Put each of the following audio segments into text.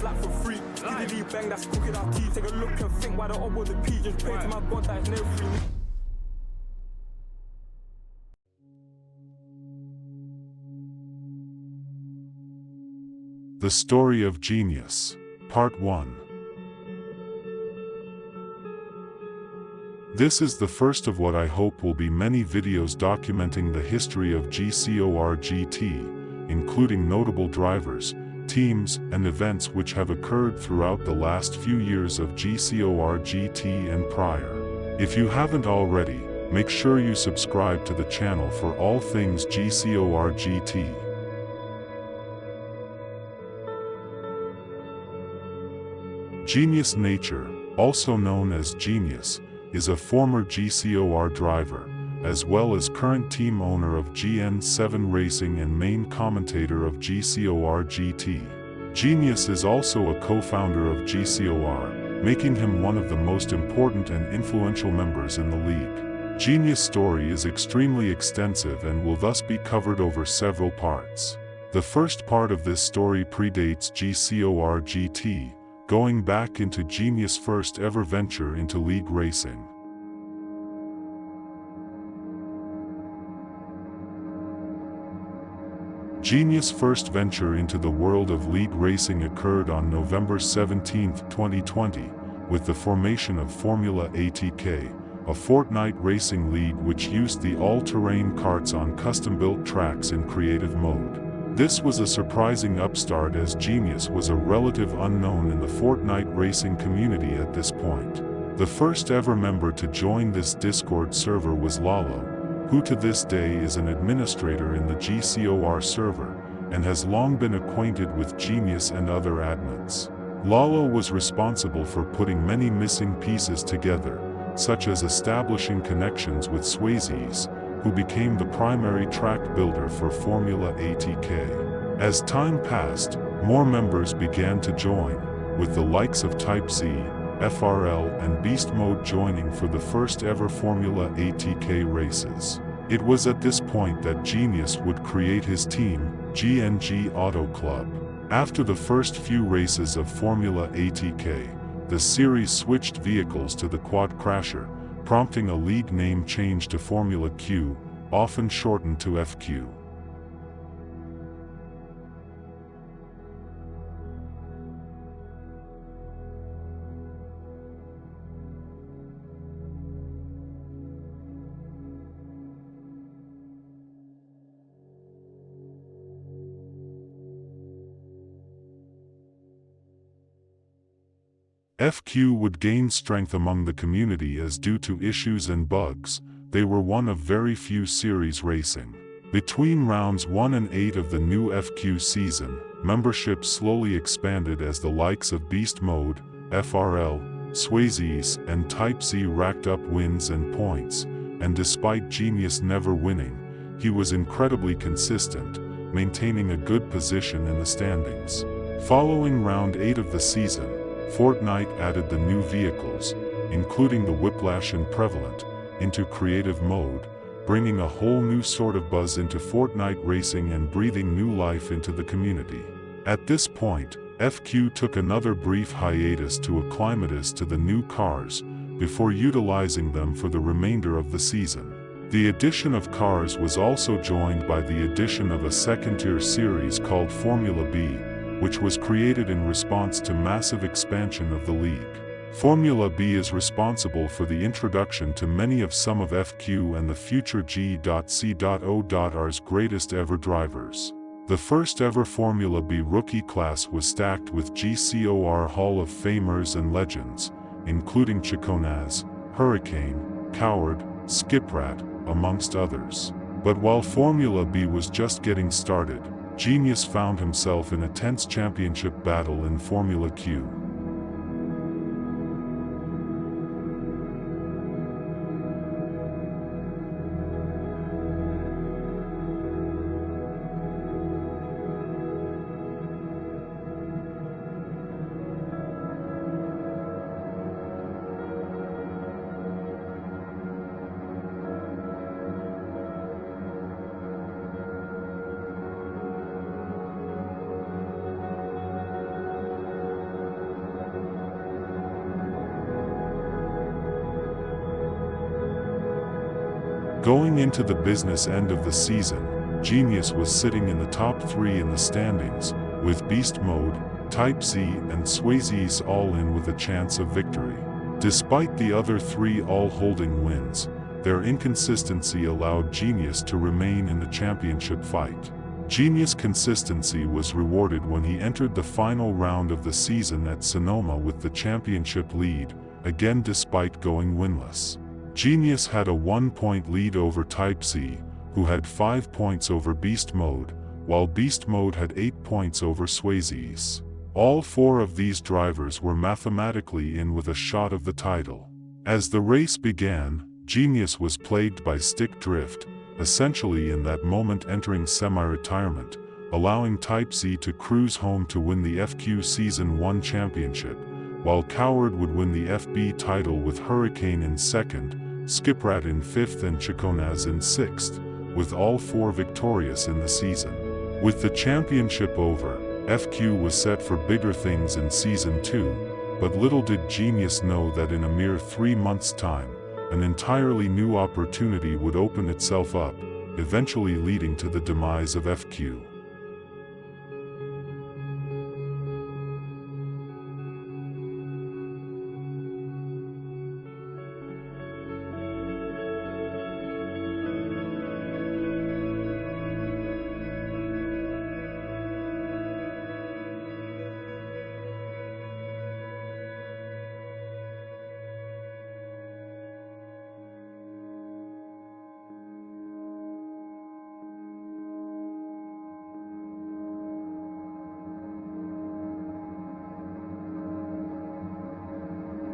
slap for free. Diddly bang, that's crooked out T. Take a look and think why the op with the P. Just pray to my God that it's never free. The Story of Genius, Part 1. This is the first of what I hope will be many videos documenting the history of GCOR GT, including notable drivers, teams, and events which have occurred throughout the last few years of GCOR GT and prior. If you haven't already, make sure you subscribe to the channel for all things GCOR GT. Genius Nature, also known as Genius, is a former GCOR driver, as well as current team owner of GN7 Racing and main commentator of GCOR GT. Genius is also a co-founder of GCOR, making him one of the most important and influential members in the league. Genius' story is extremely extensive and will thus be covered over several parts. The first part of this story predates GCOR GT, going back into Genius' first ever venture into league racing. Genius' first venture into the world of league racing occurred on November 17, 2020, with the formation of Formula ATK, a fortnight racing league which used the all-terrain karts on custom-built tracks in creative mode. This was a surprising upstart as Genius was a relative unknown in the Fortnite racing community at this point. The first ever member to join this Discord server was Lalo, who to this day is an administrator in the GCOR server, and has long been acquainted with Genius and other admins. Lalo was responsible for putting many missing pieces together, such as establishing connections with Swayze's, who became the primary track builder for Formula ATK. As time passed, more members began to join, with the likes of Type C, FRL and Beast Mode joining for the first ever Formula ATK races. It was at this point that Genius would create his team, GNG Auto Club. After the first few races of Formula ATK, the series switched vehicles to the Quad Crasher, prompting a league name change to Formula Q, often shortened to FQ. FQ would gain strength among the community as due to issues and bugs, they were one of very few series racing. Between rounds 1 and 8 of the new FQ season, membership slowly expanded as the likes of Beast Mode, FRL, Swayze's, and Type C racked up wins and points, and despite Genius never winning, he was incredibly consistent, maintaining a good position in the standings. Following round 8 of the season, Fortnite added the new vehicles, including the Whiplash and Prevalent, into creative mode, bringing a whole new sort of buzz into Fortnite racing and breathing new life into the community. At this point, FQ took another brief hiatus to acclimatize to the new cars, before utilizing them for the remainder of the season. The addition of cars was also joined by the addition of a second-tier series called Formula B, which was created in response to massive expansion of the league. Formula B is responsible for the introduction to many of some of FQ and the future G.C.O.R's greatest ever drivers. The first ever Formula B rookie class was stacked with GCOR Hall of Famers and legends, including Chiconaz, Hurricane, Coward, Skiprat, amongst others. But while Formula B was just getting started, Genius found himself in a tense championship battle in Formula Q. Going into the business end of the season, Genius was sitting in the top 3 in the standings, with Beast Mode, Type C and Swayze's all in with a chance of victory. Despite the other 3 all holding wins, their inconsistency allowed Genius to remain in the championship fight. Genius' consistency was rewarded when he entered the final round of the season at Sonoma with the championship lead, again despite going winless. Genius had a 1-point lead over Type C, who had 5 points over Beast Mode, while Beast Mode had 8 points over Swayze's. All 4 of these drivers were mathematically in with a shot of the title. As the race began, Genius was plagued by stick drift, essentially in that moment entering semi-retirement, allowing Type C to cruise home to win the FQ Season 1 championship, while Coward would win the FB title with Hurricane in 2nd, Skiprat in 5th and Chaconaz in 6th, with all 4 victorious in the season. With the championship over, FQ was set for bigger things in Season 2, but little did Genius know that in a mere 3 months' time, an entirely new opportunity would open itself up, eventually leading to the demise of FQ.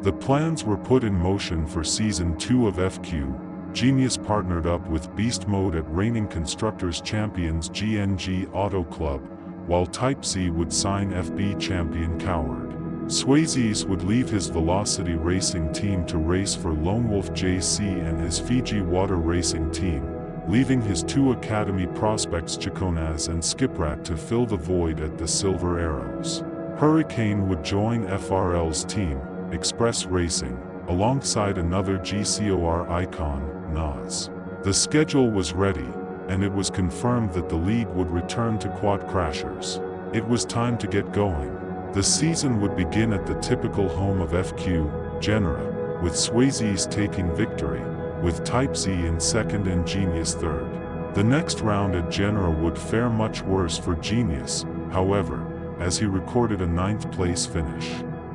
The plans were put in motion for Season 2 of FQ. Genius partnered up with Beast Mode at reigning Constructors Champions GNG Auto Club, while Type C would sign FB champion Coward. Swayze's would leave his Velocity Racing team to race for Lone Wolf JC and his Fiji Water Racing team, leaving his 2 Academy prospects Chaconaz and Skiprat to fill the void at the Silver Arrows. Hurricane would join FRL's team, Express Racing, alongside another GCOR icon, Nas. The schedule was ready, and it was confirmed that the league would return to Quad Crashers. It was time to get going. The season would begin at the typical home of FQ, Genera, with Swayze's taking victory, with Type C in 2nd and Genius 3rd. The next round at Genera would fare much worse for Genius, however, as he recorded a 9th place finish.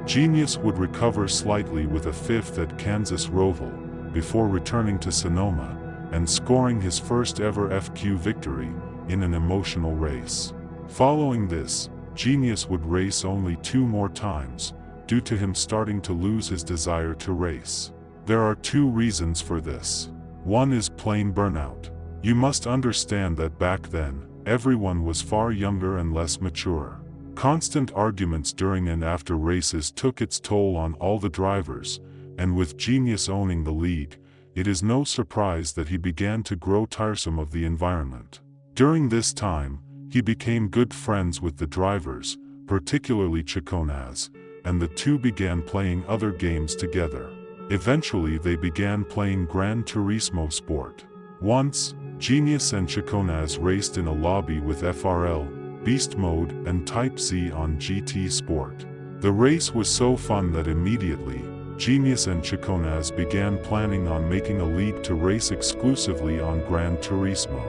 Genius would recover slightly with a 5th at Kansas Roval, before returning to Sonoma, and scoring his first ever FQ victory, in an emotional race. Following this, Genius would race only 2 more times, due to him starting to lose his desire to race. There are 2 reasons for this. One is plain burnout. You must understand that back then, everyone was far younger and less mature. Constant arguments during and after races took its toll on all the drivers, and with Genius owning the lead, it is no surprise that he began to grow tiresome of the environment. During this time, he became good friends with the drivers, particularly Chaconaz, and the 2 began playing other games together. Eventually they began playing Gran Turismo Sport. Once, Genius and Chaconaz raced in a lobby with FRL, Beast Mode and Type C on GT Sport. The race was so fun that immediately, Genius and Chaconaz began planning on making a league to race exclusively on Gran Turismo.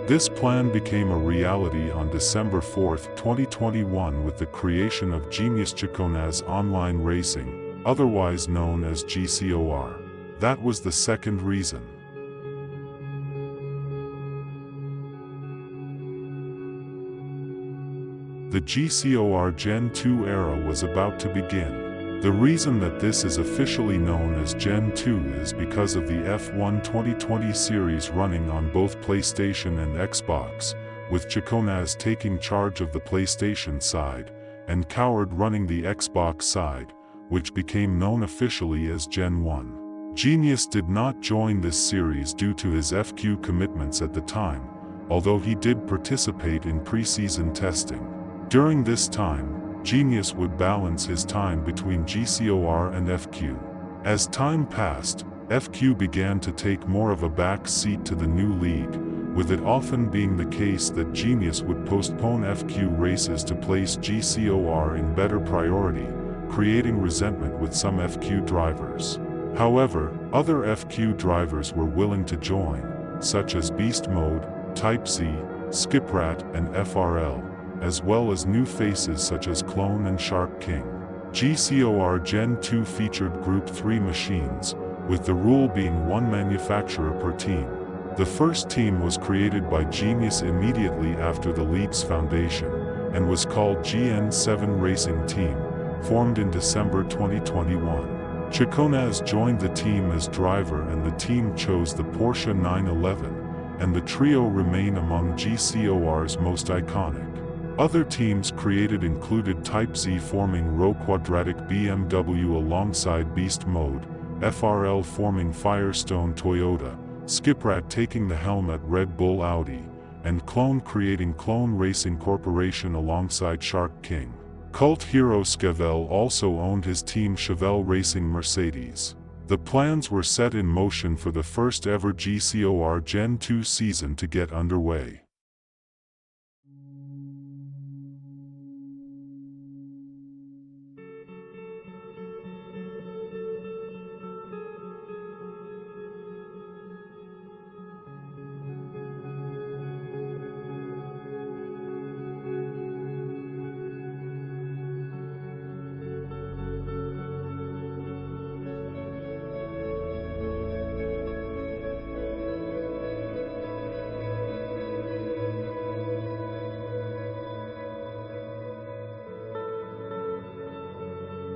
This plan became a reality on December 4, 2021 with the creation of Genius Chaconaz Online Racing, otherwise known as GCOR. That was the second reason. The GCOR Gen 2 era was about to begin. The reason that this is officially known as Gen 2 is because of the F1 2020 series running on both PlayStation and Xbox, with Chaconaz taking charge of the PlayStation side, and Coward running the Xbox side, which became known officially as Gen 1. Genius did not join this series due to his FQ commitments at the time, although he did participate in pre-season testing. During this time, Genius would balance his time between GCOR and FQ. As time passed, FQ began to take more of a back seat to the new league, with it often being the case that Genius would postpone FQ races to place GCOR in better priority, creating resentment with some FQ drivers. However, other FQ drivers were willing to join, such as Beast Mode, Type C, Skiprat and FRL, as well as new faces such as Clone and Shark King. GCOR Gen 2 featured Group 3 machines, with the rule being one manufacturer per team. The first team was created by Genius immediately after the league's foundation, and was called GN7 Racing Team, formed in December 2021. Chaconaz joined the team as driver and the team chose the Porsche 911, and the trio remain among GCOR's most iconic. Other teams created included Type Z forming Row Quadratic BMW alongside Beast Mode, FRL forming Firestone Toyota, Skiprat taking the helm at Red Bull Audi, and Clone creating Clone Racing Corporation alongside Shark King. Cult hero Chevelle also owned his team Chevelle Racing Mercedes. The plans were set in motion for the first ever GCOR Gen 2 season to get underway.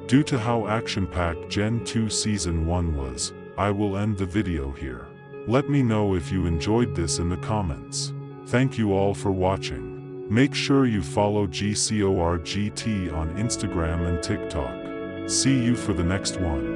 Due to how action-packed Gen 2 Season 1 was, I will end the video here. Let me know if you enjoyed this in the comments. Thank you all for watching. Make sure you follow GCOR GT on Instagram and TikTok. See you for the next one.